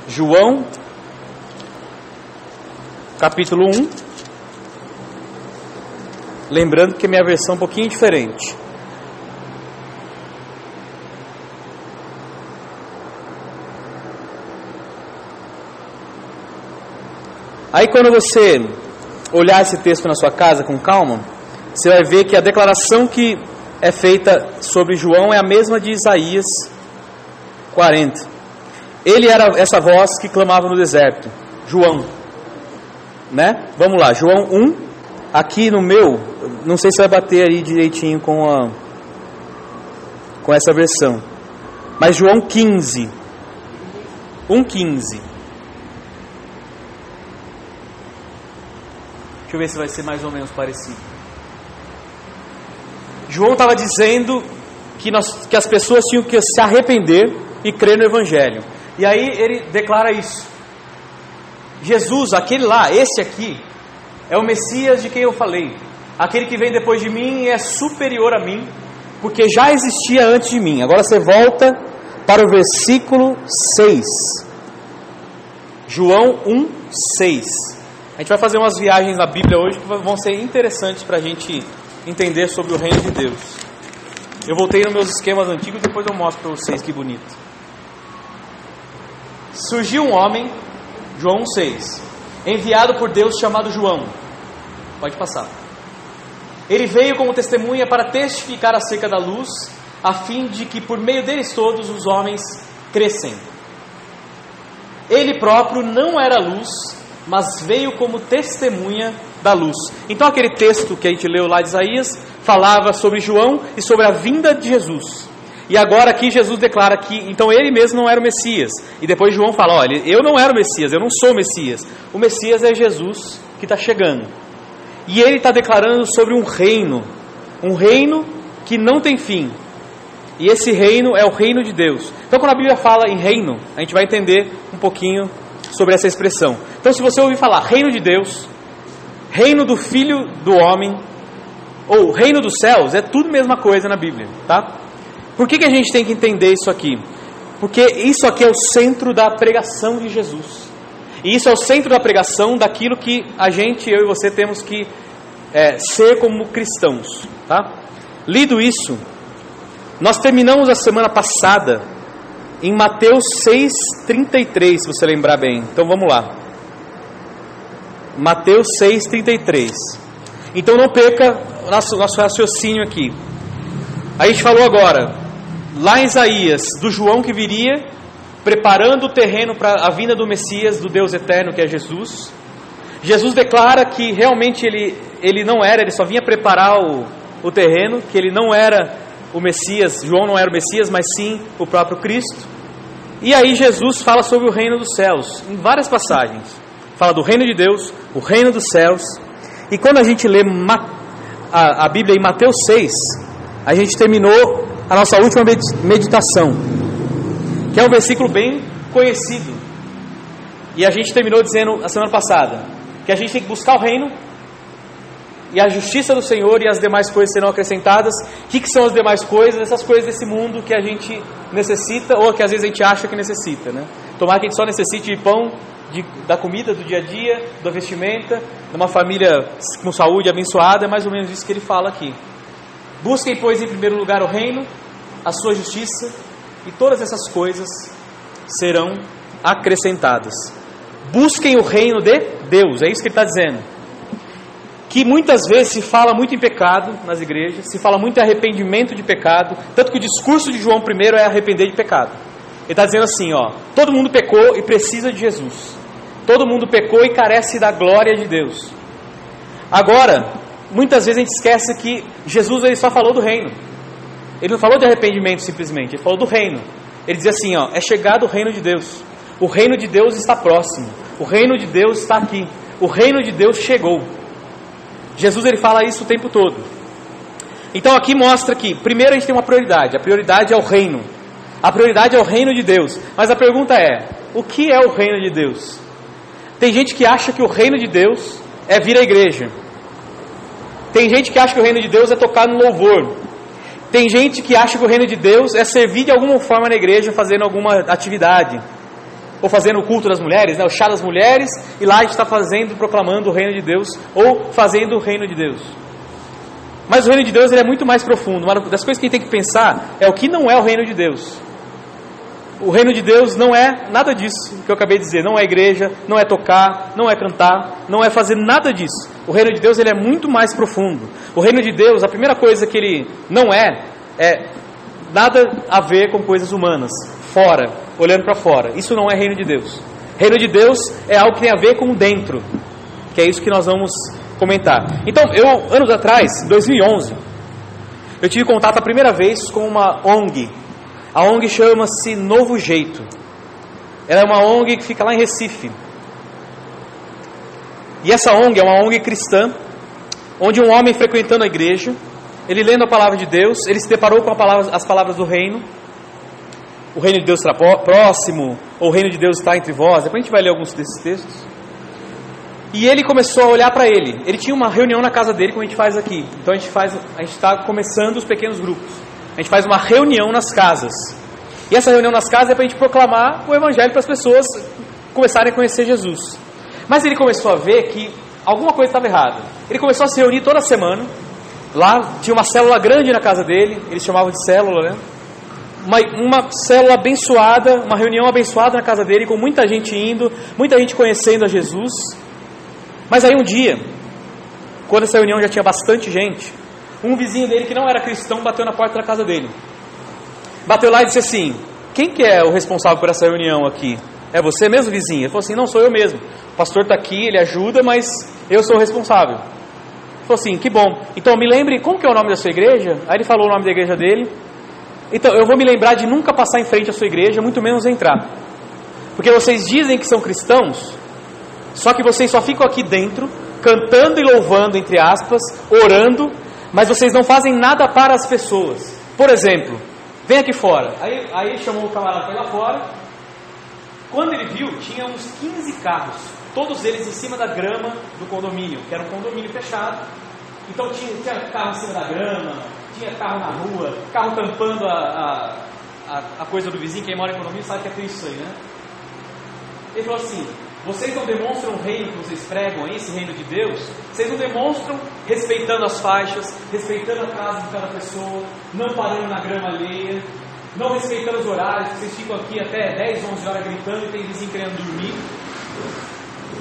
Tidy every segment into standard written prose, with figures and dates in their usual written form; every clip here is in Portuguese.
João, capítulo 1. Lembrando que a minha versão é um pouquinho diferente. Aí quando você olhar esse texto na sua casa com calma, você vai ver que a declaração que é feita sobre João é a mesma de Isaías 40. Ele era essa voz que clamava no deserto. João, né? Vamos lá, João 1. Aqui no meu, não sei se vai bater aí direitinho com essa versão. Mas João 15. 1,15. Deixa eu ver se vai ser mais ou menos parecido. João estava dizendo que as pessoas tinham que se arrepender e crer no Evangelho. E aí ele declara isso. Jesus, aquele lá, esse aqui, é o Messias de quem eu falei. Aquele que vem depois de mim é superior a mim, porque já existia antes de mim. Agora você volta para o versículo 6. João 1,6. A gente vai fazer umas viagens na Bíblia hoje que vão ser interessantes para a gente entender sobre o reino de Deus. Eu voltei nos meus esquemas antigos, depois eu mostro para vocês que bonito. Surgiu um homem, João 1,6, enviado por Deus chamado João. Pode passar. Ele veio como testemunha para testificar acerca da luz, a fim de que por meio deles todos os homens crescem. Ele próprio não era luz, mas veio como testemunha da luz. Então aquele texto que a gente leu lá de Isaías falava sobre João e sobre a vinda de Jesus. E agora aqui Jesus declara que então ele mesmo não era o Messias. E depois João fala, olha, eu não era o Messias, eu não sou o Messias. O Messias é Jesus que está chegando. E ele está declarando sobre um reino que não tem fim. E esse reino é o reino de Deus. Então quando a Bíblia fala em reino, a gente vai entender um pouquinho sobre essa expressão. Então se você ouvir falar reino de Deus, reino do Filho do Homem, ou reino dos céus, é tudo a mesma coisa na Bíblia, tá? Por que a gente tem que entender isso aqui? Porque isso aqui é o centro da pregação de Jesus. E isso é o centro da pregação daquilo que a gente, eu e você, temos que ser como cristãos, tá? Lido isso, nós terminamos a semana passada em Mateus 6,33, se você lembrar bem. Então vamos lá. Mateus 6,33. Então não perca o nosso raciocínio aqui. A gente falou agora, lá em Isaías, do João que viria, preparando o terreno para a vinda do Messias, do Deus eterno que é Jesus. Jesus declara que realmente ele não era, ele só vinha preparar o terreno, que ele não era o Messias, João não era o Messias, mas sim o próprio Cristo. E aí Jesus fala sobre o reino dos céus, em várias passagens. Fala do reino de Deus, o reino dos céus. E quando a gente lê a Bíblia em Mateus 6, a gente terminou a nossa última meditação, que é um versículo bem conhecido. E a gente terminou dizendo a semana passada que a gente tem que buscar o reino e a justiça do Senhor, e as demais coisas serão acrescentadas. O que são as demais coisas? Essas coisas desse mundo que a gente necessita, ou que às vezes a gente acha que necessita, né? Tomara que a gente só necessite de pão, da comida do dia a dia, da vestimenta, de uma família com saúde abençoada. É mais ou menos isso que ele fala aqui. Busquem, pois, em primeiro lugar o reino, a sua justiça, e todas essas coisas serão acrescentadas. Busquem o reino de Deus, é isso que ele está dizendo. Que muitas vezes se fala muito em pecado nas igrejas, se fala muito em arrependimento de pecado, tanto que o discurso de João I é arrepender de pecado. Ele está dizendo assim, todo mundo pecou e precisa de Jesus. Todo mundo pecou e carece da glória de Deus. Agora, muitas vezes a gente esquece que Jesus ele só falou do reino. Ele não falou de arrependimento simplesmente, ele falou do reino. Ele diz assim, é chegado o reino de Deus. O reino de Deus está próximo. O reino de Deus está aqui. O reino de Deus chegou. Jesus ele fala isso o tempo todo. Então aqui mostra que primeiro a gente tem uma prioridade. A prioridade é o reino. A prioridade é o reino de Deus. Mas a pergunta é, o que é o reino de Deus? Tem gente que acha que o reino de Deus é vir à igreja. Tem gente que acha que o reino de Deus é tocar no louvor. Tem gente que acha que o reino de Deus é servir de alguma forma na igreja, fazendo alguma atividade. ou fazendo o culto das mulheres, né, o chá das mulheres, e lá a gente está proclamando o reino de Deus, ou fazendo o reino de Deus. Mas o reino de Deus ele é muito mais profundo. Uma das coisas que a gente tem que pensar é o que não é o reino de Deus. O reino de Deus não é nada disso que eu acabei de dizer. Não é igreja, não é tocar, não é cantar, não é fazer nada disso. O reino de Deus ele é muito mais profundo. O reino de Deus, a primeira coisa que ele não é nada a ver com coisas humanas, fora, olhando para fora. Isso não é reino de Deus. Reino de Deus é algo que tem a ver com dentro, que é isso que nós vamos comentar. Então, anos atrás, em 2011, eu tive contato a primeira vez com uma ONG. A ONG chama-se Novo Jeito. Ela é uma ONG que fica lá em Recife. E essa ONG é uma ONG cristã, onde um homem frequentando a igreja, ele lendo a palavra de Deus, ele se deparou com as palavras do reino. O reino de Deus está próximo, ou o reino de Deus está entre vós. Depois a gente vai ler alguns desses textos. E ele começou a olhar para ele. Ele tinha uma reunião na casa dele, como a gente faz aqui. Então a gente está começando os pequenos grupos. A gente faz uma reunião nas casas. E essa reunião nas casas é para a gente proclamar o evangelho para as pessoas começarem a conhecer Jesus. Mas ele começou a ver que alguma coisa estava errada. Ele começou a se reunir toda semana. Lá tinha uma célula grande na casa dele. Eles chamavam de célula, né? Uma célula abençoada, uma reunião abençoada na casa dele, com muita gente indo, muita gente conhecendo a Jesus. Mas aí um dia, quando essa reunião já tinha bastante gente, um vizinho dele que não era cristão bateu na porta da casa dele. Bateu lá e disse assim: quem que é o responsável por essa reunião aqui? É você mesmo, vizinho? Ele falou assim: não, sou eu mesmo. O pastor está aqui, ele ajuda, mas eu sou o responsável. Ele falou assim: que bom. Então me lembre, como que é o nome da sua igreja? Aí ele falou o nome da igreja dele. Então eu vou me lembrar de nunca passar em frente à sua igreja, muito menos entrar. Porque vocês dizem que são cristãos, só que vocês só ficam aqui dentro, cantando e louvando, entre aspas, orando, mas vocês não fazem nada para as pessoas. Por exemplo, vem aqui fora. Aí ele chamou o camarada para ir lá fora. Quando ele viu, tinha uns 15 carros, todos eles em cima da grama do condomínio, que era um condomínio fechado. Então tinha carro em cima da grama, tinha carro na rua, carro tampando a coisa do vizinho. Quem mora em condomínio sabe que é triste isso aí, né? Ele falou assim: vocês não demonstram o reino que vocês pregam, esse reino de Deus? Vocês não demonstram respeitando as faixas, respeitando a casa de cada pessoa, não parando na grama alheia, não respeitando os horários, que vocês ficam aqui até 10, 11 horas gritando e tem vizinho querendo dormir.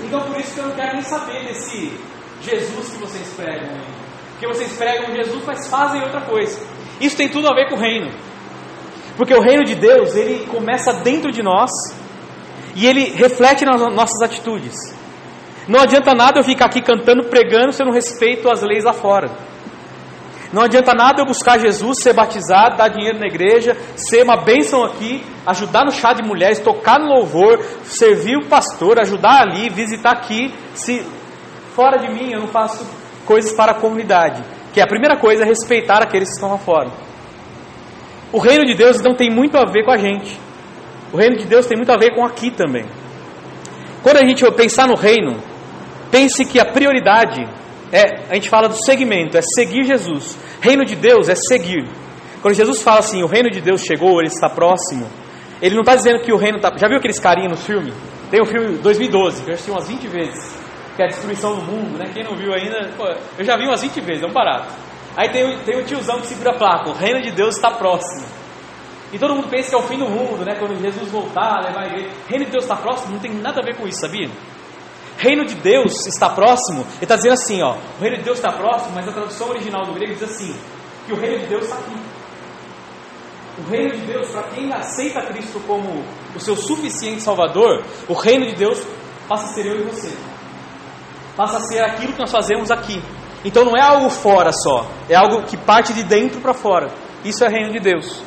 Então por isso que eu não quero nem saber desse Jesus que vocês pregam aí. Porque vocês pregam Jesus, mas fazem outra coisa. Isso tem tudo a ver com o reino. Porque o reino de Deus, ele começa dentro de nós e ele reflete nas nossas atitudes. Não adianta nada eu ficar aqui cantando, pregando, se eu não respeito as leis lá fora. Não adianta nada eu buscar Jesus, ser batizado, dar dinheiro na igreja, ser uma bênção aqui, ajudar no chá de mulheres, tocar no louvor, servir o pastor, ajudar ali, visitar aqui, se fora de mim eu não faço coisas para a comunidade. Que a primeira coisa é respeitar aqueles que estão lá fora. O reino de Deus então tem muito a ver com a gente. O reino de Deus tem muito a ver com aqui também. Quando a gente pensar no reino, pense que a prioridade a gente fala do segmento, é seguir Jesus. Reino de Deus é seguir. Quando Jesus fala assim, o reino de Deus chegou, ele está próximo, ele não está dizendo que o reino está... Já viu aqueles carinhos no filme? Tem o filme 2012, que eu assisti umas 20 vezes, que é a destruição do mundo, né? Quem não viu ainda, pô, eu já vi umas 20 vezes, é um barato. Aí tem o tiozão que segura a placa, o reino de Deus está próximo. E todo mundo pensa que é o fim do mundo, né? Quando Jesus voltar, levar a igreja. Reino de Deus está próximo? Não tem nada a ver com isso, sabia? Reino de Deus está próximo, ele está dizendo assim, ó, o reino de Deus está próximo, mas a tradução original do grego diz assim, que o reino de Deus está aqui. O reino de Deus, para quem aceita Cristo como o seu suficiente Salvador, o reino de Deus passa a ser eu e você. Passa a ser aquilo que nós fazemos aqui. Então não é algo fora só, é algo que parte de dentro para fora. Isso é reino de Deus.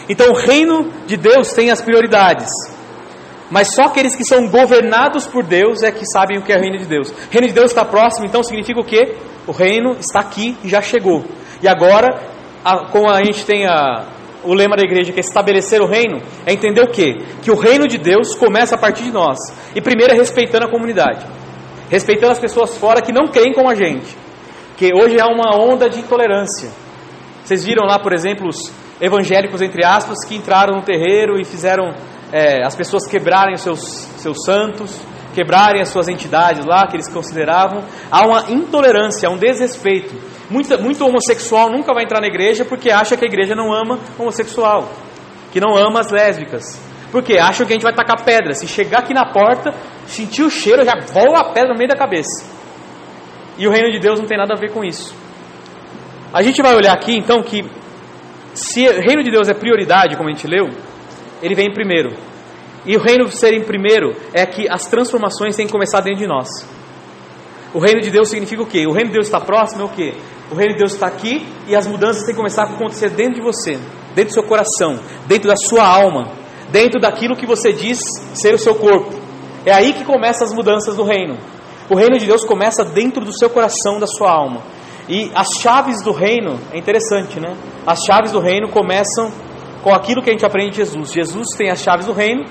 Então o reino de Deus tem as prioridades. Mas só aqueles que são governados por Deus é que sabem o que é o reino de Deus. O reino de Deus está próximo, então significa o quê? O reino está aqui e já chegou. E agora, como a gente tem o lema da igreja que é estabelecer o reino, é entender o quê? Que o reino de Deus começa a partir de nós. E primeiro é respeitando a comunidade. Respeitando as pessoas fora que não creem como a gente. Que hoje há uma onda de intolerância. Vocês viram lá, por exemplo, os evangélicos, entre aspas, que entraram no terreiro e fizeram as pessoas quebrarem os seus santos, quebrarem as suas entidades lá, que eles consideravam. Há uma intolerância, há um desrespeito. Muito homossexual nunca vai entrar na igreja porque acha que a igreja não ama homossexual, que não ama as lésbicas. Porque acham que a gente vai tacar pedra. Se chegar aqui na porta, sentir o cheiro, já voa a pedra no meio da cabeça. E o reino de Deus não tem nada a ver com isso. A gente vai olhar aqui então que se o reino de Deus é prioridade, como a gente leu, ele vem em primeiro. E o reino ser em primeiro é que as transformações têm que começar dentro de nós. O reino de Deus significa o quê? O reino de Deus está próximo é o quê? O reino de Deus está aqui e as mudanças têm que começar a acontecer dentro de você, dentro do seu coração, dentro da sua alma, dentro daquilo que você diz ser o seu corpo. É aí que começam as mudanças do reino. O reino de Deus começa dentro do seu coração, da sua alma. E as chaves do reino, é interessante, né? As chaves do reino começam com aquilo que a gente aprende de Jesus. Jesus tem as chaves do reino.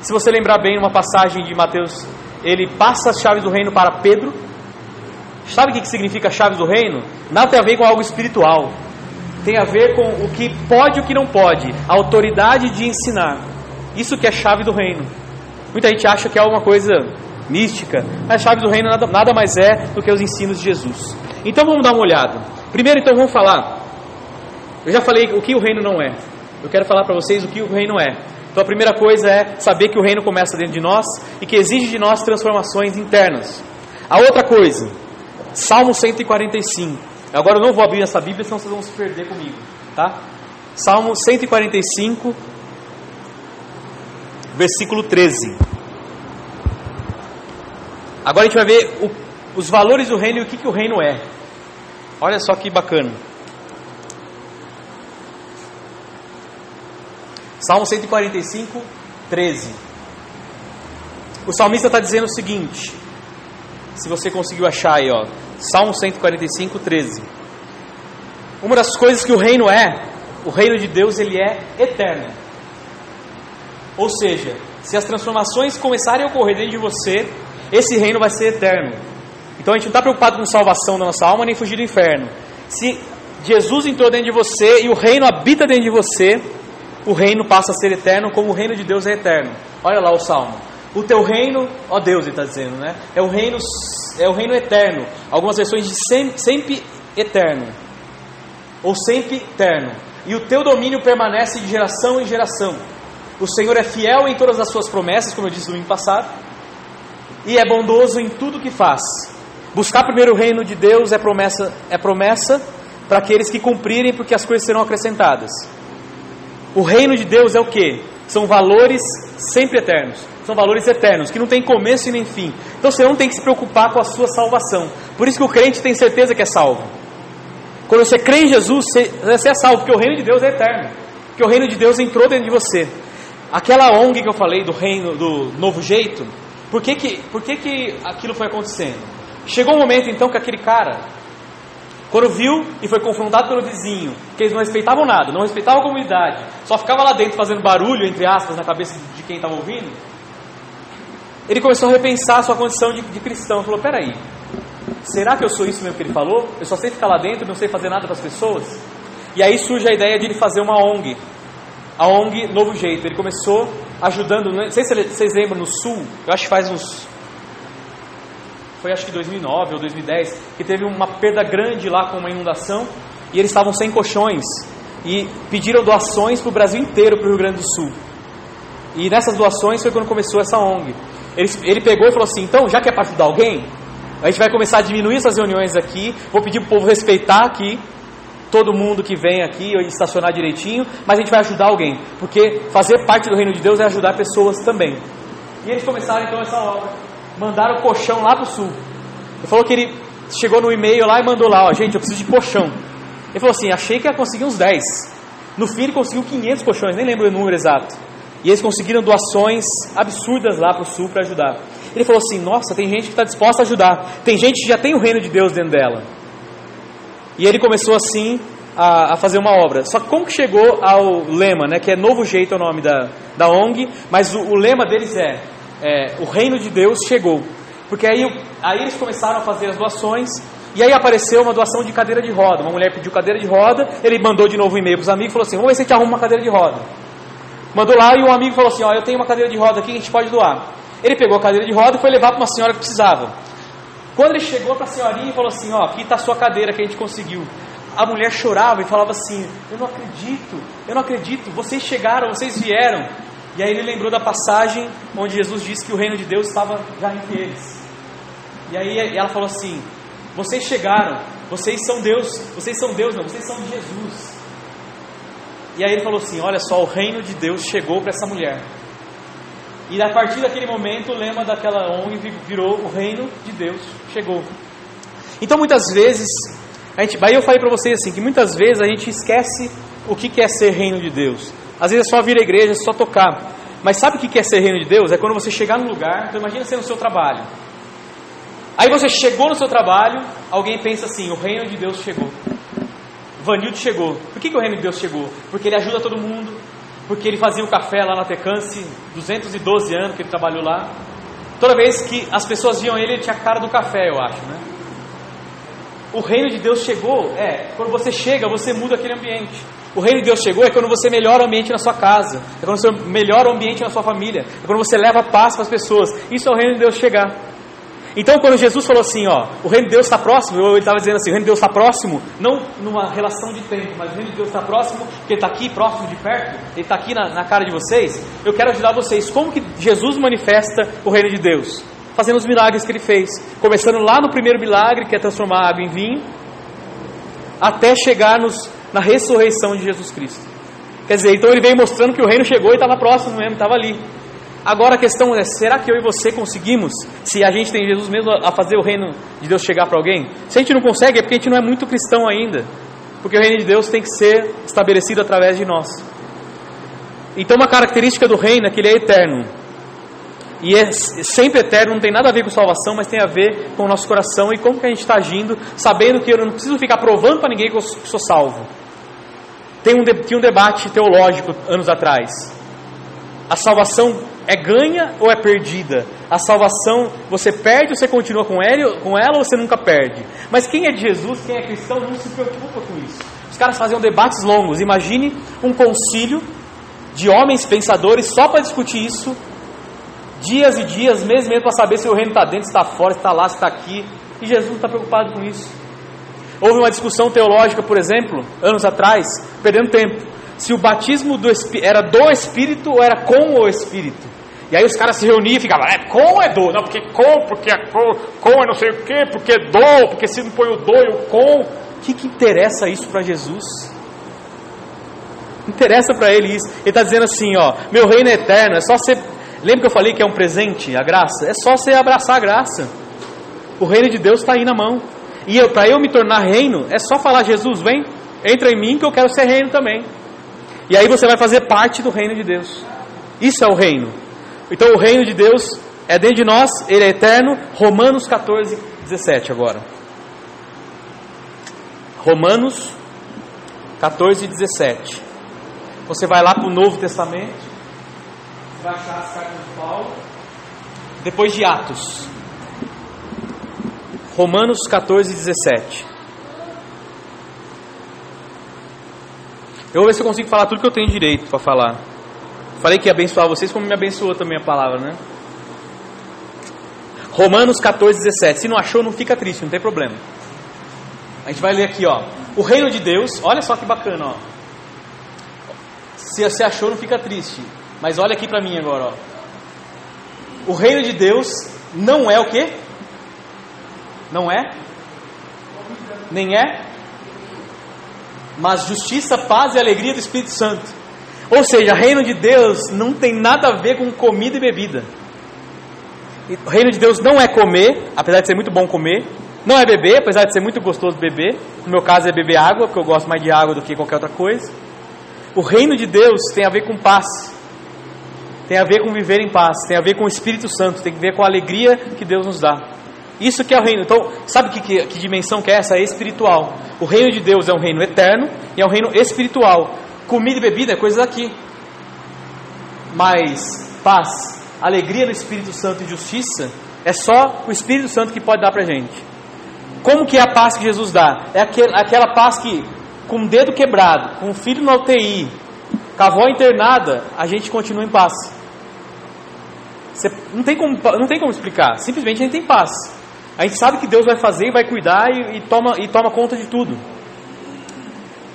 Se você lembrar bem, numa passagem de Mateus, ele passa as chaves do reino para Pedro. Sabe o que significa chaves do reino? Nada tem a ver com algo espiritual. Tem a ver com o que pode e o que não pode. A autoridade de ensinar. Isso que é chave do reino. Muita gente acha que é alguma coisa mística. Mas a chave do reino nada mais é do que os ensinos de Jesus. Então vamos dar uma olhada. Primeiro então vamos falar. Eu já falei o que o reino não é. Eu quero falar para vocês o que o reino é. Então a primeira coisa é saber que o reino começa dentro de nós e que exige de nós transformações internas. A outra coisa, Salmo 145. Agora eu não vou abrir essa Bíblia, senão vocês vão se perder comigo, tá? Salmo 145, versículo 13. Agora a gente vai ver os valores do reino e o que o reino é. Olha só que bacana. Salmo 145, 13. O salmista está dizendo o seguinte, se você conseguiu achar aí, ó, Salmo 145, 13. Uma das coisas que o reino de Deus, ele é eterno. Ou seja, se as transformações começarem a ocorrer dentro de você, esse reino vai ser eterno. Então a gente não está preocupado com salvação da nossa alma, nem fugir do inferno. Se Jesus entrou dentro de você e o reino habita dentro de você, o reino passa a ser eterno, como o reino de Deus é eterno. Olha lá o Salmo. O teu reino, ó Deus, ele está dizendo, né? É o reino eterno. Algumas versões de sempre eterno. Ou sempre eterno. E o teu domínio permanece de geração em geração. O Senhor é fiel em todas as suas promessas, como eu disse no domingo passado. E é bondoso em tudo que faz. Buscar primeiro o reino de Deus é promessa para aqueles que cumprirem, porque as coisas serão acrescentadas. O reino de Deus é o quê? São valores sempre eternos. São valores eternos, que não tem começo e nem fim. Então você não tem que se preocupar com a sua salvação. Por isso que o crente tem certeza que é salvo. Quando você crê em Jesus, você é salvo, porque o reino de Deus é eterno. Porque o reino de Deus entrou dentro de você. Aquela ONG que eu falei do reino, do novo jeito, por que aquilo foi acontecendo? Chegou um momento então que aquele cara, quando viu e foi confrontado pelo vizinho, que eles não respeitavam nada, não respeitavam a comunidade, só ficava lá dentro fazendo barulho, entre aspas, na cabeça de quem estava ouvindo, ele começou a repensar a sua condição de cristão. Falou, peraí, será que eu sou isso mesmo que ele falou? Eu só sei ficar lá dentro, não sei fazer nada para as pessoas? E aí surge a ideia de ele fazer uma ONG, a ONG Novo Jeito. Ele começou ajudando, não sei se vocês lembram, no Sul, eu acho que faz foi acho que 2009 ou 2010, que teve uma perda grande lá com uma inundação, e eles estavam sem colchões, e pediram doações para o Brasil inteiro, para o Rio Grande do Sul. E nessas doações foi quando começou essa ONG. Ele pegou e falou assim, então, já que é para ajudar alguém, a gente vai começar a diminuir essas reuniões aqui, vou pedir para o povo respeitar aqui, todo mundo que vem aqui, estacionar direitinho, mas a gente vai ajudar alguém, porque fazer parte do reino de Deus é ajudar pessoas também. E eles começaram então essa obra, mandaram o colchão lá para o Sul. Ele falou que ele chegou no e-mail lá e mandou lá, ó, gente, eu preciso de colchão. Ele falou assim, achei que ia conseguir uns 10. No fim ele conseguiu 500 colchões, nem lembro o número exato. E eles conseguiram doações absurdas lá para o Sul para ajudar. Ele falou assim, nossa, tem gente que está disposta a ajudar, tem gente que já tem o reino de Deus dentro dela. E ele começou assim a fazer uma obra. Só que como que chegou ao lema, né, que é Novo Jeito é o nome da ONG, mas o lema deles o reino de Deus chegou. Porque aí eles começaram a fazer as doações, e aí apareceu uma doação de cadeira de roda. Uma mulher pediu cadeira de roda, ele mandou de novo um e-mail para os amigos e falou assim, vamos ver se a gente arruma uma cadeira de roda. Mandou lá e um amigo falou assim, eu tenho uma cadeira de roda aqui que a gente pode doar. Ele pegou a cadeira de roda e foi levar para uma senhora que precisava. Quando ele chegou para a senhorinha e falou assim, aqui está a sua cadeira que a gente conseguiu. A mulher chorava e falava assim, eu não acredito, vocês chegaram, vocês vieram. E aí ele lembrou da passagem onde Jesus disse que o reino de Deus estava já entre eles. E aí ela falou assim, vocês chegaram, vocês são Deus não, vocês são de Jesus. E aí ele falou assim, olha só, o reino de Deus chegou para essa mulher. E a partir daquele momento o lema daquela ONG virou o reino de Deus chegou. Então muitas vezes, aí eu falei para vocês assim, que muitas vezes a gente esquece o que é ser reino de Deus. Às vezes é só vir à igreja, é só tocar. Mas sabe o que é ser reino de Deus? É quando você chegar no lugar, então imagina você no seu trabalho. Aí você chegou no seu trabalho, alguém pensa assim, o reino de Deus chegou. Vanildo chegou. Por que o reino de Deus chegou? Porque ele ajuda todo mundo, porque ele fazia o café lá na Tecance, 212 anos que ele trabalhou lá. Toda vez que as pessoas viam ele tinha a cara do café, eu acho, né? O reino de Deus chegou, quando você chega, você muda aquele ambiente. O reino de Deus chegou é quando você melhora o ambiente na sua casa, é quando você melhora o ambiente na sua família, é quando você leva paz para as pessoas. Isso é o reino de Deus chegar. Então quando Jesus falou assim, o reino de Deus está próximo, ele estava dizendo assim, o reino de Deus está próximo, não numa relação de tempo, mas o reino de Deus está próximo, porque ele está aqui, próximo de perto, ele está aqui na cara de vocês. Eu quero ajudar vocês, como que Jesus manifesta o reino de Deus? Fazendo os milagres que ele fez, começando lá no primeiro milagre, que é transformar a água em vinho, até chegar na ressurreição de Jesus Cristo. Quer dizer, então ele veio mostrando que o reino chegou e estava próximo mesmo, estava ali. Agora a questão é, será que eu e você conseguimos, se a gente tem Jesus mesmo, a fazer o reino de Deus chegar para alguém? Se a gente não consegue, é porque a gente não é muito cristão ainda, porque o reino de Deus tem que ser estabelecido através de nós. Então uma característica do reino é que ele é eterno, e é sempre eterno, não tem nada a ver com salvação, mas tem a ver com o nosso coração e como que a gente está agindo, sabendo que eu não preciso ficar provando para ninguém que eu sou salvo. Tinha um debate teológico anos atrás. A salvação é ganha ou é perdida? A salvação, você perde ou você continua com ela ou você nunca perde? Mas quem é de Jesus, quem é cristão, não se preocupa com isso. Os caras faziam debates longos. Imagine um concílio de homens pensadores só para discutir isso, dias e dias, meses e meses, para saber se o reino está dentro, se está fora, se está lá, se está aqui. E Jesus não está preocupado com isso. Houve uma discussão teológica, por exemplo, anos atrás, perdendo tempo, se o batismo era do Espírito ou era com o Espírito. E aí os caras se reuniam e ficavam, com é do, não, porque com é não sei o que, porque é do, porque se não põe o do e o com. O que interessa isso para Jesus? Não interessa para ele isso. Ele está dizendo assim, meu reino é eterno, é só você... Lembra que eu falei que é um presente, a graça? É só você abraçar a graça. O reino de Deus está aí na mão. E para eu me tornar reino, é só falar, Jesus, vem, entra em mim que eu quero ser reino também. E aí você vai fazer parte do reino de Deus. Isso é o reino. Então o reino de Deus é dentro de nós, ele é eterno. Romanos 14, 17 agora. Romanos 14, 17. Você vai lá para o Novo Testamento, vai achar as cartas de Paulo, depois de Atos. Romanos 14, 17. Eu vou ver se eu consigo falar tudo que eu tenho direito para falar. Falei que ia abençoar vocês, como me abençoou também a palavra, né? Romanos 14, 17. Se não achou, não fica triste, não tem problema. A gente vai ler aqui, o reino de Deus, olha só que bacana, Se você achou, não fica triste. Mas olha aqui para mim agora, O reino de Deus não é o quê? Não é? Nem é? Mas justiça, paz e alegria do Espírito Santo. Ou seja, o reino de Deus não tem nada a ver com comida e bebida. O reino de Deus não é comer, apesar de ser muito bom comer. Não é beber, apesar de ser muito gostoso beber. No meu caso é beber água, porque eu gosto mais de água do que qualquer outra coisa. O reino de Deus tem a ver com paz. Tem a ver com viver em paz. Tem a ver com o Espírito Santo. Tem a ver com a alegria que Deus nos dá. Isso que é o reino. Então, sabe que dimensão que é essa? É espiritual. O reino de Deus é um reino eterno e é um reino espiritual. Comida e bebida é coisa daqui. Mas paz, alegria no Espírito Santo e justiça é só o Espírito Santo que pode dar pra gente. Como que é a paz que Jesus dá? É aquela paz que, com o dedo quebrado, com o filho na UTI, Com a avó internada, a gente continua em paz. Não tem como explicar. Simplesmente a gente tem paz. A gente sabe que Deus vai fazer, vai cuidar e toma conta de tudo.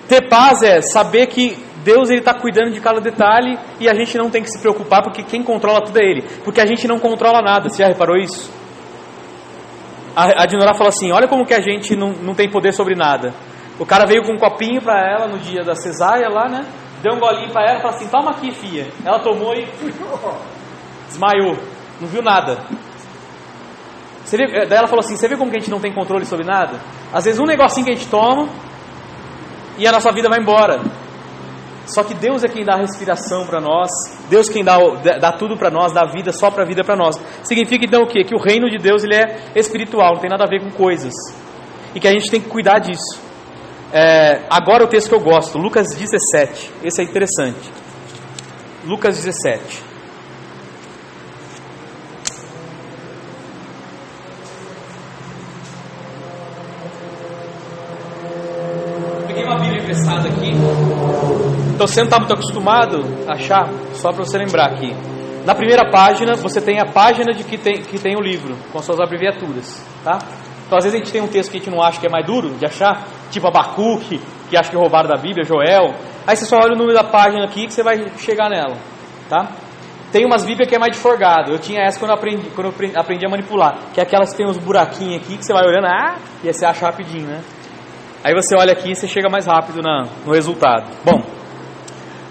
Ter paz é saber que Deus está cuidando de cada detalhe e a gente não tem que se preocupar porque quem controla tudo é Ele. Porque a gente não controla nada. Você já reparou isso? A Dinorá falou assim, olha como que a gente não tem poder sobre nada. O cara veio com um copinho para ela no dia da cesárea lá, né? Deu um golinho para ela e falou assim, toma aqui, filha. Ela tomou e desmaiou. Não viu nada. Daí ela falou assim, você vê como que a gente não tem controle sobre nada? Às vezes um negocinho que a gente toma e a nossa vida vai embora. Só que Deus é quem dá a respiração para nós. Deus quem dá tudo para nós, dá vida, só para a vida para nós. Significa então o quê? Que o reino de Deus ele é espiritual, não tem nada a ver com coisas. E que a gente tem que cuidar disso. Agora o texto que eu gosto, Lucas 17. Esse é interessante. Lucas 17. Aqui. Então você não está muito acostumado a achar, só para você lembrar aqui. Na primeira página, você tem a página de que tem o livro, com suas abreviaturas. Tá? Então às vezes a gente tem um texto que a gente não acha que é mais duro de achar, tipo Abacuque, que acha que roubaram da Bíblia, Joel. Aí você só olha o número da página aqui que você vai chegar nela. Tá? Tem umas Bíblias que é mais de forgado. Eu tinha essa quando eu aprendi a manipular, que é aquelas que tem uns buraquinhos aqui que você vai olhando, e aí você acha rapidinho, né? Aí você olha aqui e você chega mais rápido no resultado. Bom,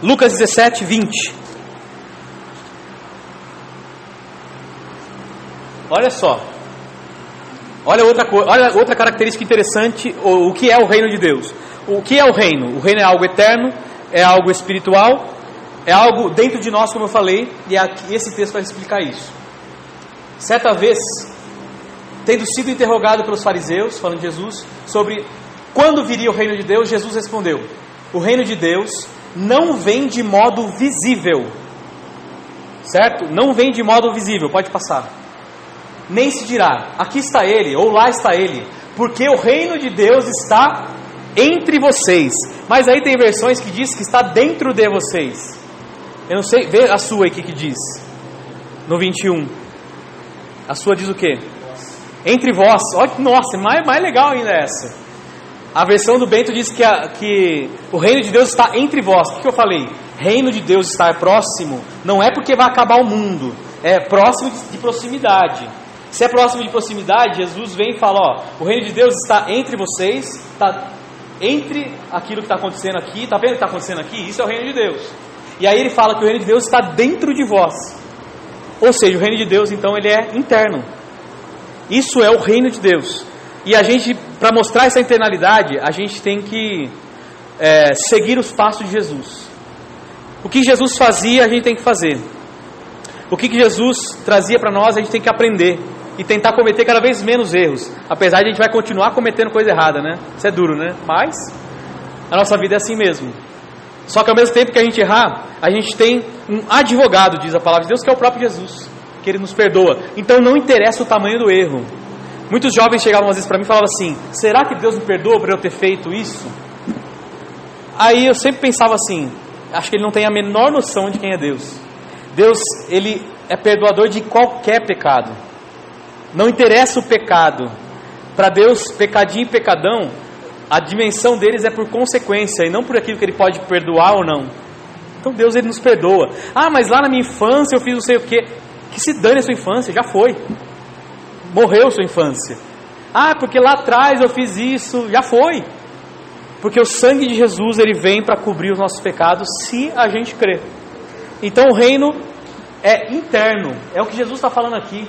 Lucas 17, 20. Olha só. Olha outra característica interessante, o que é o reino de Deus. O que é o reino? O reino é algo eterno, é algo espiritual, é algo dentro de nós, como eu falei, e esse texto vai explicar isso. Certa vez, tendo sido interrogado pelos fariseus, falando de Jesus, sobre quando viria o reino de Deus, Jesus respondeu: o reino de Deus não vem de modo visível. Certo? Não vem de modo visível, pode passar. Nem se dirá, aqui está ele, ou lá está ele, porque o reino de Deus está entre vocês. Mas aí tem versões que diz que está dentro de vocês. Eu não sei, vê a sua aí que diz. No 21. A sua diz o quê? Entre vós. Olha, nossa, mais legal ainda essa. A versão do Bento diz que o reino de Deus está entre vós. O que eu falei? Reino de Deus estar próximo não é porque vai acabar o mundo. É próximo de proximidade. Se é próximo de proximidade, Jesus vem e fala, o reino de Deus está entre vocês, está entre aquilo que está acontecendo aqui. Está vendo o que está acontecendo aqui? Isso é o reino de Deus. E aí ele fala que o reino de Deus está dentro de vós. Ou seja, o reino de Deus então ele é interno. Isso é o reino de Deus. E a gente, para mostrar essa internalidade, a gente tem que seguir os passos de Jesus. O que Jesus fazia, a gente tem que fazer. O que Jesus trazia para nós, a gente tem que aprender. E tentar cometer cada vez menos erros. Apesar de a gente vai continuar cometendo coisa errada, né? Isso é duro, né? Mas a nossa vida é assim mesmo. Só que ao mesmo tempo que a gente errar, a gente tem um advogado, diz a palavra de Deus, que é o próprio Jesus, que Ele nos perdoa. Então não interessa o tamanho do erro. Muitos jovens chegavam às vezes para mim e falavam assim: será que Deus me perdoa por eu ter feito isso? Aí eu sempre pensava assim: acho que ele não tem a menor noção de quem é Deus. Deus, Ele é perdoador de qualquer pecado. Não interessa o pecado. Para Deus, pecadinho e pecadão, a dimensão deles é por consequência e não por aquilo que Ele pode perdoar ou não. Então Deus, Ele nos perdoa. Mas lá na minha infância eu fiz não sei o quê. Que se dane a sua infância, já foi. Morreu sua infância. Porque lá atrás eu fiz isso, já foi. Porque o sangue de Jesus, ele vem para cobrir os nossos pecados, se a gente crer. Então o reino é interno, é o que Jesus está falando aqui.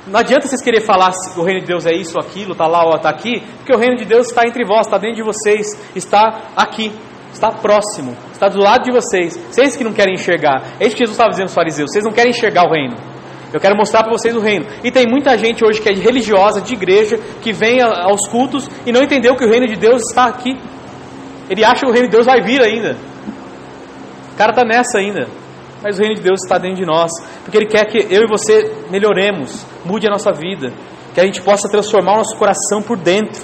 Não adianta vocês querer falar se o reino de Deus é isso ou aquilo, está lá ou está aqui, porque o reino de Deus está entre vós, está dentro de vocês, está aqui, está próximo, está do lado de vocês. Vocês que não querem enxergar, é isso que Jesus estava dizendo aos fariseus, vocês não querem enxergar o reino. Eu quero mostrar para vocês o reino. E tem muita gente hoje que é religiosa, de igreja, que vem aos cultos e não entendeu que o reino de Deus está aqui. Ele acha que o reino de Deus vai vir ainda. O cara está nessa ainda. Mas o reino de Deus está dentro de nós. Porque Ele quer que eu e você melhoremos, mude a nossa vida. Que a gente possa transformar o nosso coração por dentro.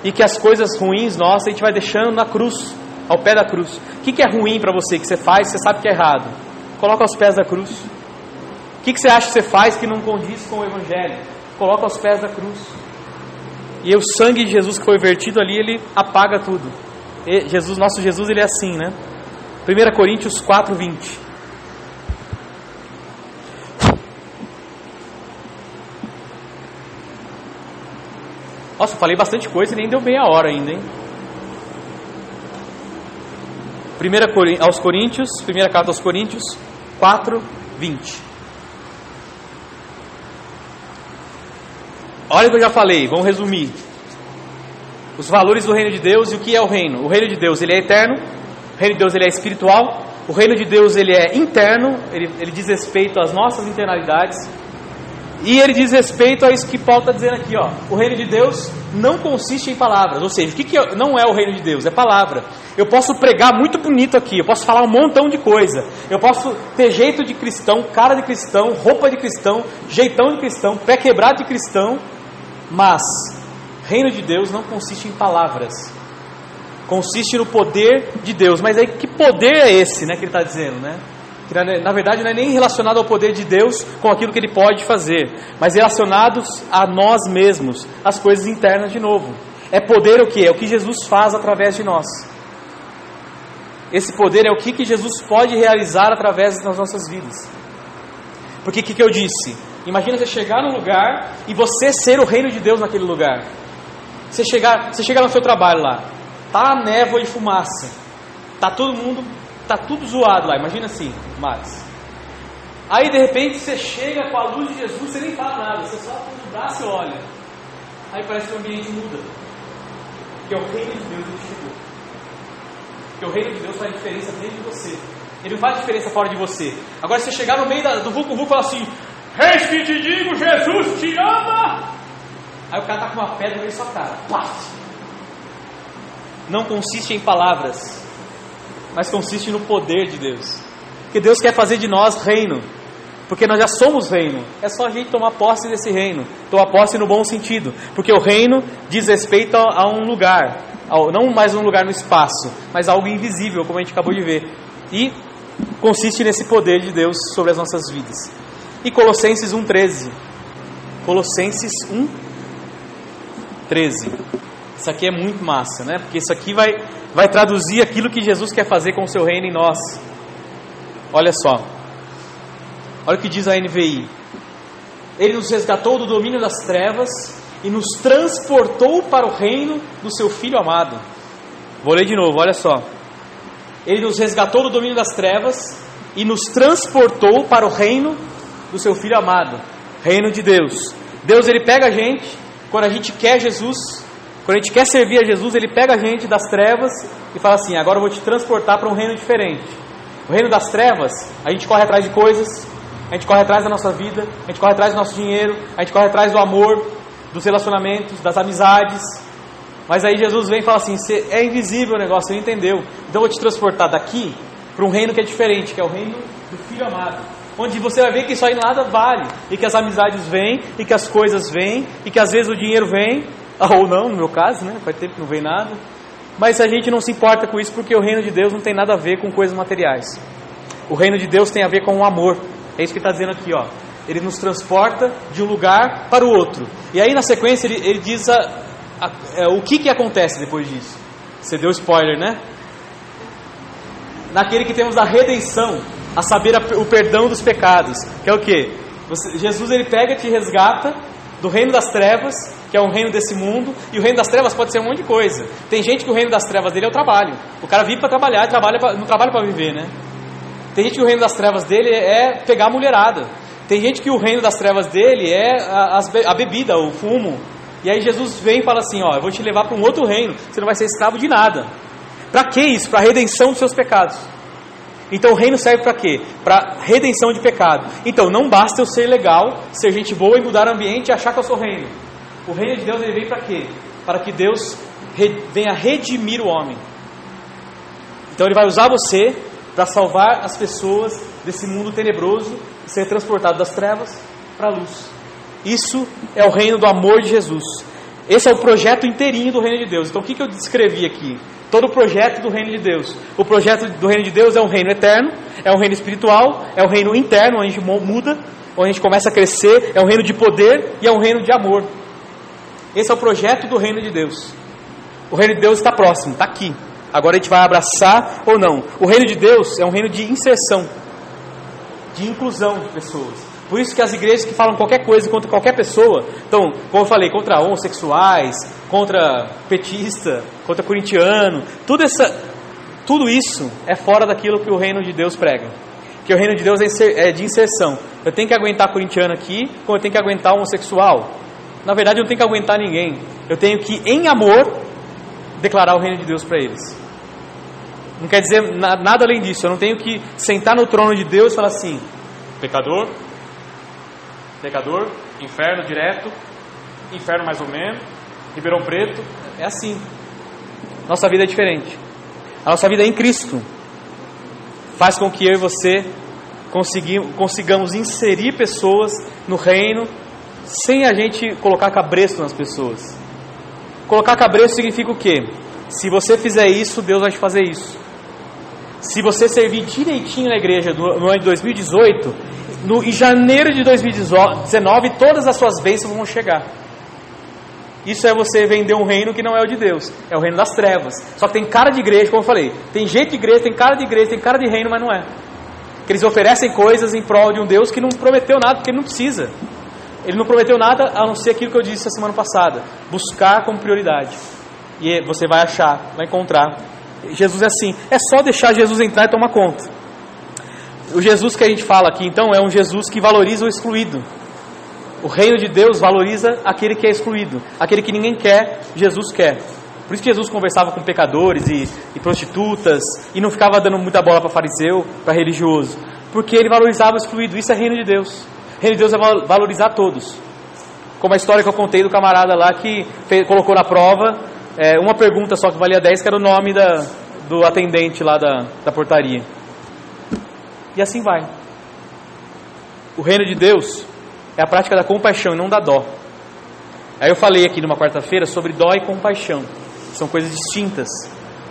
E que as coisas ruins nossas a gente vai deixando na cruz. ao pé da cruz. O que é ruim para você, que você faz, você sabe que é errado? Coloca aos pés da cruz. O que você acha que você faz que não condiz com o Evangelho? Coloca aos pés da cruz. E o sangue de Jesus que foi vertido ali, ele apaga tudo. E Jesus, nosso Jesus, ele é assim, né? 1 Coríntios 4:20. Nossa, eu falei bastante coisa e nem deu meia hora ainda, hein? 1 carta aos Coríntios 4:20. Olha o que eu já falei, vamos resumir. Os valores do reino de Deus e o que é o reino. O reino de Deus, ele é eterno. O reino de Deus, ele é espiritual. O reino de Deus, ele é interno. Ele diz respeito às nossas internalidades. E ele diz respeito a isso que Paulo está dizendo aqui, ó. O reino de Deus não consiste em palavras. Ou seja, o que não é o reino de Deus? É palavra. Eu posso pregar muito bonito aqui, eu posso falar um montão de coisa, eu posso ter jeito de cristão, cara de cristão, roupa de cristão, jeitão de cristão, pé quebrado de cristão, mas reino de Deus não consiste em palavras, consiste no poder de Deus. Mas aí que poder é esse, né, que ele está dizendo, né? Que na verdade não é nem relacionado ao poder de Deus com aquilo que Ele pode fazer, mas relacionados a nós mesmos, as coisas internas de novo. É poder o que? É o que Jesus faz através de nós. Esse poder é o que Jesus pode realizar através das nossas vidas. Porque o que eu disse? Imagina você chegar num lugar e você ser o reino de Deus naquele lugar. Você chegar no seu trabalho lá, tá a névoa e fumaça, tá todo mundo, tá tudo zoado lá, imagina assim, Max. Aí de repente você chega com a luz de Jesus, você nem fala nada, você só põe o braço e olha. Aí parece que o ambiente muda. Porque o reino de Deus ele chegou. Porque o reino de Deus faz diferença dentro de você. Ele não faz diferença fora de você. Agora se você chegar no meio do vulco e falar assim: eis que te digo, Jesus te ama. Aí o cara está com uma pedra no meio da sua cara. Paf! Não consiste em palavras, mas consiste no poder de Deus. Porque Deus quer fazer de nós reino. Porque nós já somos reino. É só a gente tomar posse desse reino. Tomar posse no bom sentido. Porque o reino diz respeito a um lugar. Não mais um lugar no espaço, mas algo invisível, como a gente acabou de ver. E consiste nesse poder de Deus sobre as nossas vidas. E Colossenses 1:13. Colossenses 1:13. Isso aqui é muito massa, né? Porque isso aqui vai traduzir aquilo que Jesus quer fazer com o seu reino em nós. Olha só. Olha o que diz a NVI. Ele nos resgatou do domínio das trevas e nos transportou para o reino do seu Filho amado. Vou ler de novo, olha só. Ele nos resgatou do domínio das trevas e nos transportou para o reino do seu Filho amado. Reino de Deus. Deus, ele pega a gente, quando a gente quer Jesus, quando a gente quer servir a Jesus, ele pega a gente das trevas e fala assim: agora eu vou te transportar para um reino diferente. O reino das trevas, a gente corre atrás de coisas, a gente corre atrás da nossa vida, a gente corre atrás do nosso dinheiro, a gente corre atrás do amor, dos relacionamentos, das amizades. Mas aí Jesus vem e fala assim: é invisível o negócio, você não entendeu. Então eu vou te transportar daqui para um reino que é diferente, que é o reino do Filho amado, onde você vai ver que isso aí nada vale, e que as amizades vêm, e que as coisas vêm, e que às vezes o dinheiro vem, ou não, no meu caso, né? Faz tempo que não vem nada. Mas a gente não se importa com isso, porque o reino de Deus não tem nada a ver com coisas materiais. O reino de Deus tem a ver com o amor. É isso que ele está dizendo aqui, ó. Ele nos transporta de um lugar para o outro. E aí na sequência ele diz o que acontece depois disso. Você deu spoiler, né? Naquele que temos a redenção, a saber o perdão dos pecados. Que é o quê? Jesus ele pega e te resgata do reino das trevas, que é um reino desse mundo. E o reino das trevas pode ser um monte de coisa. Tem gente que o reino das trevas dele é o trabalho. O cara vive para trabalhar, não trabalha para viver, né? Tem gente que o reino das trevas dele é pegar a mulherada. Tem gente que o reino das trevas dele é a bebida, o fumo. E aí Jesus vem e fala assim: ó, eu vou te levar para um outro reino, você não vai ser escravo de nada. Para que isso? Para a redenção dos seus pecados. Então o reino serve para quê? Para redenção de pecado. Então não basta eu ser legal, ser gente boa e mudar o ambiente e achar que eu sou reino. O reino de Deus ele vem para quê? Para que Deus venha redimir o homem. Então ele vai usar você para salvar as pessoas desse mundo tenebroso e ser transportado das trevas para a luz. Isso é o reino do amor de Jesus. Esse é o projeto inteirinho do reino de Deus. Então o que eu descrevi aqui? Todo o projeto do reino de Deus. O projeto do reino de Deus é um reino eterno, é um reino espiritual, é um reino interno, onde a gente muda, onde a gente começa a crescer, é um reino de poder e é um reino de amor. Esse é o projeto do reino de Deus. O reino de Deus está próximo, está aqui. Agora a gente vai abraçar ou não. O reino de Deus é um reino de inserção, de inclusão de pessoas. Por isso que as igrejas que falam qualquer coisa contra qualquer pessoa, então, como eu falei, contra homossexuais, contra petista, contra corintiano, tudo isso é fora daquilo que o reino de Deus prega. Que o reino de Deus é de inserção. Eu tenho que aguentar corintiano aqui, como eu tenho que aguentar homossexual. Na verdade, eu não tenho que aguentar ninguém. Eu tenho que, em amor, declarar o reino de Deus para eles. Não quer dizer nada além disso. Eu não tenho que sentar no trono de Deus e falar assim: pecador, inferno direto, inferno mais ou menos, Ribeirão Preto. É assim. Nossa vida é diferente. A nossa vida é em Cristo faz com que eu e você consigamos inserir pessoas no reino sem a gente colocar cabresto nas pessoas. Colocar cabresto significa o quê? Se você fizer isso, Deus vai te fazer isso. Se você servir direitinho na igreja no ano de 2018, em janeiro de 2019, todas as suas bênçãos vão chegar. Isso é você vender um reino que não é o de Deus. É o reino das trevas. Só que tem cara de igreja, como eu falei. Tem jeito de igreja, tem cara de igreja, tem cara de reino, mas não é. Que eles oferecem coisas em prol de um Deus que não prometeu nada, porque ele não precisa. Ele não prometeu nada a não ser aquilo que eu disse a semana passada. Buscar como prioridade. E você vai achar, vai encontrar. Jesus é assim. É só deixar Jesus entrar e tomar conta. O Jesus que a gente fala aqui, então, é um Jesus que valoriza o excluído. O reino de Deus valoriza aquele que é excluído. Aquele que ninguém quer, Jesus quer. Por isso que Jesus conversava com pecadores e prostitutas e não ficava dando muita bola para fariseu, para religioso. Porque ele valorizava o excluído. Isso é reino de Deus. O reino de Deus é valorizar todos. Como a história que eu contei do camarada lá que colocou na prova uma pergunta só que valia 10, que era o nome do atendente lá da portaria. E assim vai. O reino de Deus é a prática da compaixão e não da dó. Aí eu falei aqui numa quarta-feira sobre dó e compaixão. São coisas distintas.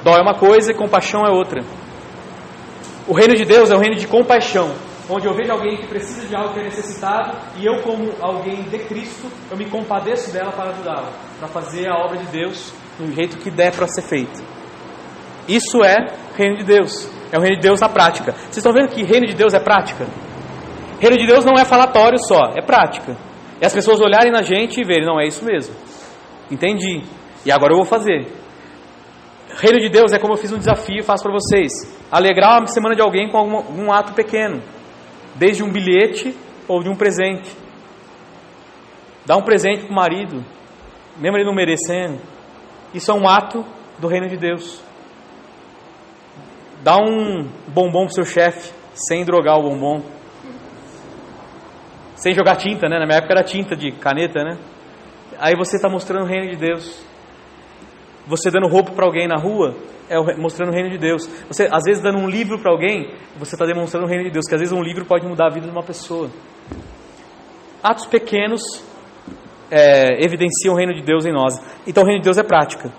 Dó é uma coisa e compaixão é outra. O reino de Deus é um reino de compaixão, onde eu vejo alguém que precisa de algo, que é necessitado, e eu, como alguém de Cristo, eu me compadeço dela para ajudá-la, para fazer a obra de Deus do jeito que der para ser feito. Isso é reino de Deus. É o reino de Deus na prática. Vocês estão vendo que reino de Deus é prática? Reino de Deus não é falatório só, é prática. E as pessoas olharem na gente e verem, não, é isso mesmo. Entendi. E agora eu vou fazer. Reino de Deus é como eu fiz um desafio e faço para vocês. Alegrar a semana de alguém com algum ato pequeno. Desde um bilhete ou de um presente. Dar um presente para o marido, mesmo ele não merecendo. Isso é um ato do reino de Deus. Dá um bombom para o seu chefe, sem drogar o bombom. Sem jogar tinta, né? Na minha época era tinta de caneta, né? Aí você está mostrando o reino de Deus. Você dando roupa para alguém na rua, mostrando o reino de Deus. Você, às vezes, dando um livro para alguém, você está demonstrando o reino de Deus. Que às vezes um livro pode mudar a vida de uma pessoa. Atos pequenos evidenciam o reino de Deus em nós. Então o reino de Deus é prática.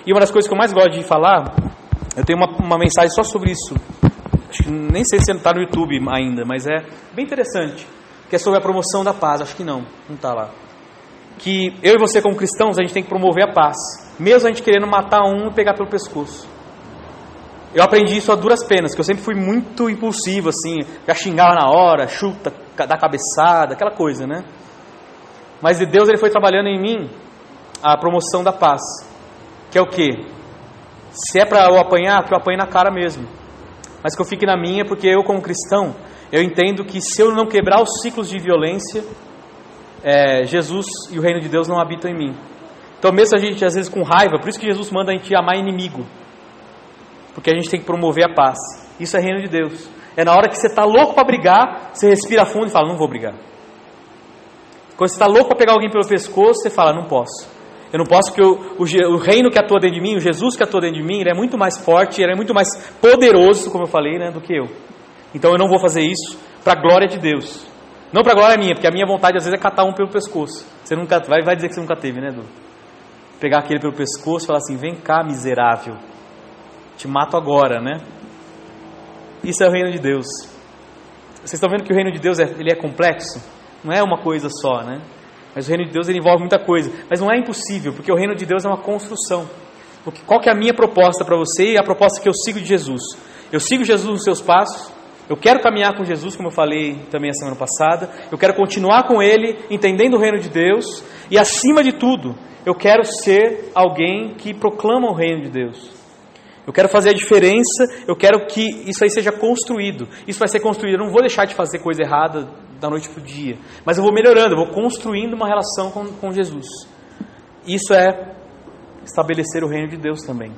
E uma das coisas que eu mais gosto de falar, eu tenho uma mensagem só sobre isso. Acho que nem sei se está no YouTube ainda, mas é bem interessante. Que é sobre a promoção da paz. Acho que não está lá. Que eu e você como cristãos, a gente tem que promover a paz. Mesmo a gente querendo matar um e pegar pelo pescoço. Eu aprendi isso a duras penas, que eu sempre fui muito impulsivo, assim, já xingava na hora, chuta, dá cabeçada, aquela coisa, né? Mas de Deus, Ele foi trabalhando em mim a promoção da paz. Que é o quê? Se é para eu apanhar, que eu apanhe na cara mesmo. Mas que eu fique na minha, porque eu como cristão, eu entendo que se eu não quebrar os ciclos de violência, Jesus e o reino de Deus não habitam em mim. Então mesmo a gente às vezes com raiva, por isso que Jesus manda a gente amar inimigo. Porque a gente tem que promover a paz. Isso é reino de Deus. É na hora que você está louco para brigar, você respira fundo e fala, não vou brigar. Quando você está louco para pegar alguém pelo pescoço, você fala, não posso. Eu não posso, porque o reino que atua dentro de mim, o Jesus que atua dentro de mim, ele é muito mais forte, ele é muito mais poderoso, como eu falei, né, do que eu. Então eu não vou fazer isso para a glória de Deus. Não para a glória minha, porque a minha vontade às vezes é catar um pelo pescoço. Você nunca vai dizer que você nunca teve, né, Edu? pegar aquele pelo pescoço e falar assim: vem cá, miserável, te mato agora, né? Isso é o reino de Deus. Vocês estão vendo que o reino de Deus ele é complexo? Não é uma coisa só, né? Mas o reino de Deus ele envolve muita coisa. Mas não é impossível, porque o reino de Deus é uma construção. Qual que é a minha proposta para você e a proposta que eu sigo de Jesus? Eu sigo Jesus nos seus passos. Eu quero caminhar com Jesus, como eu falei também a semana passada. Eu quero continuar com Ele, entendendo o reino de Deus. E acima de tudo, eu quero ser alguém que proclama o reino de Deus. Eu quero fazer a diferença. Eu quero que isso aí seja construído. Isso vai ser construído. Eu não vou deixar de fazer coisa errada da noite para o dia. Mas eu vou melhorando, eu vou construindo uma relação com Jesus. Isso é estabelecer o reino de Deus também.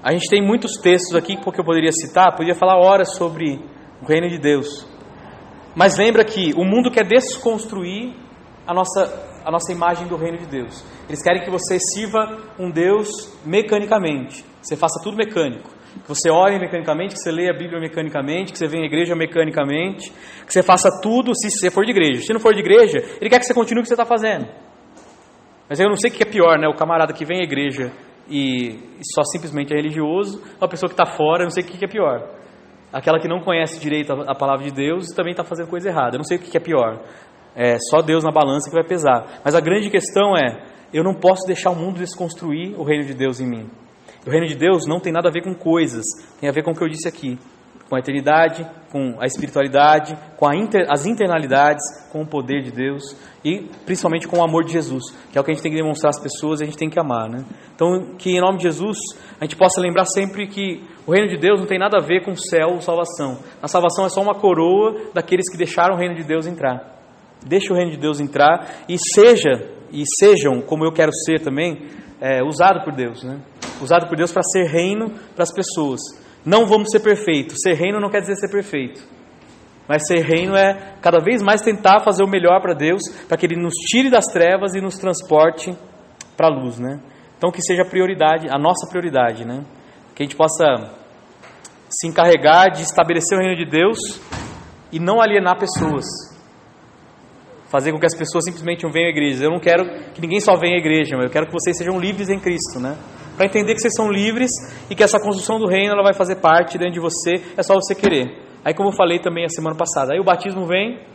A gente tem muitos textos aqui que eu poderia citar, poderia falar horas sobre o reino de Deus. Mas lembra que o mundo quer desconstruir a nossa imagem do reino de Deus. Eles querem que você sirva um Deus mecanicamente, que você faça tudo mecânico, que você ore mecanicamente, que você leia a Bíblia mecanicamente, que você venha à igreja mecanicamente, que você faça tudo se você for de igreja. Se não for de igreja, ele quer que você continue o que você está fazendo. Mas eu não sei o que é pior, né? O camarada que vem à igreja e só simplesmente é religioso, ou a pessoa que está fora, eu não sei o que é pior. Aquela que não conhece direito a palavra de Deus e também está fazendo coisa errada. Eu não sei o que é pior. É só Deus na balança que vai pesar. Mas a grande questão é, eu não posso deixar o mundo desconstruir o reino de Deus em mim. O reino de Deus não tem nada a ver com coisas, tem a ver com o que eu disse aqui. Com a eternidade, com a espiritualidade, com as internalidades, com o poder de Deus e principalmente com o amor de Jesus, que é o que a gente tem que demonstrar às pessoas e a gente tem que amar, né? Então, que em nome de Jesus a gente possa lembrar sempre que o reino de Deus não tem nada a ver com céu ou salvação. A salvação é só uma coroa daqueles que deixaram o reino de Deus entrar. Deixa o reino de Deus entrar e sejam, como eu quero ser também, usado por Deus, né? Usado por Deus para ser reino para as pessoas. Não vamos ser perfeitos. Ser reino não quer dizer ser perfeito. Mas ser reino é cada vez mais tentar fazer o melhor para Deus, para que Ele nos tire das trevas e nos transporte para a luz, né? Então que seja a prioridade, a nossa prioridade, né? Que a gente possa se encarregar de estabelecer o reino de Deus e não alienar pessoas. Fazer com que as pessoas simplesmente não venham à igreja. Eu não quero que ninguém só venha à igreja, mas eu quero que vocês sejam livres em Cristo, né? Para entender que vocês são livres e que essa construção do reino ela vai fazer parte dentro de você, é só você querer. Aí como eu falei também a semana passada, aí o batismo vem,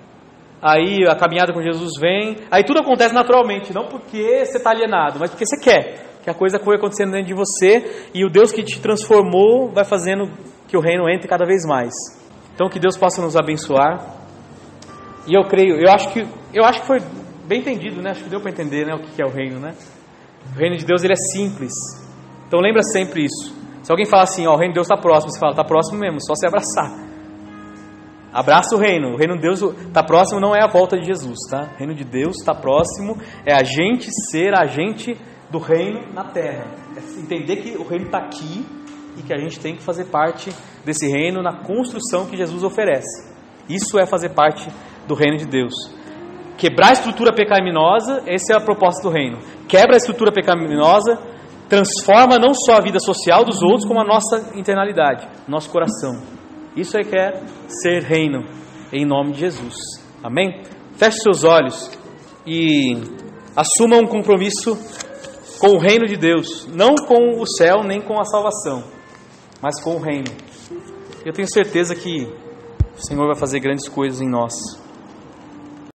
aí a caminhada com Jesus vem, aí tudo acontece naturalmente, não porque você está alienado, mas porque você quer, que a coisa foi acontecendo dentro de você e o Deus que te transformou vai fazendo que o reino entre cada vez mais. Então que Deus possa nos abençoar. E eu acho que foi bem entendido, né? Acho que deu para entender, né, o que é o reino, né? O reino de Deus ele é simples. Então lembra sempre isso. Se alguém falar assim, ó, o reino de Deus está próximo, você fala, está próximo mesmo, só se abraçar. Abraça o reino de Deus está próximo, não é a volta de Jesus, tá? O reino de Deus está próximo, é a gente ser agente do reino na terra. É entender que o reino está aqui e que a gente tem que fazer parte desse reino na construção que Jesus oferece. Isso é fazer parte do reino de Deus. Quebrar a estrutura pecaminosa, essa é a proposta do reino. Quebra a estrutura pecaminosa, transforma não só a vida social dos outros, como a nossa internalidade, nosso coração. Isso é que é ser reino, em nome de Jesus. Amém? Feche seus olhos e assuma um compromisso com o reino de Deus, não com o céu, nem com a salvação, mas com o reino. Eu tenho certeza que o Senhor vai fazer grandes coisas em nós.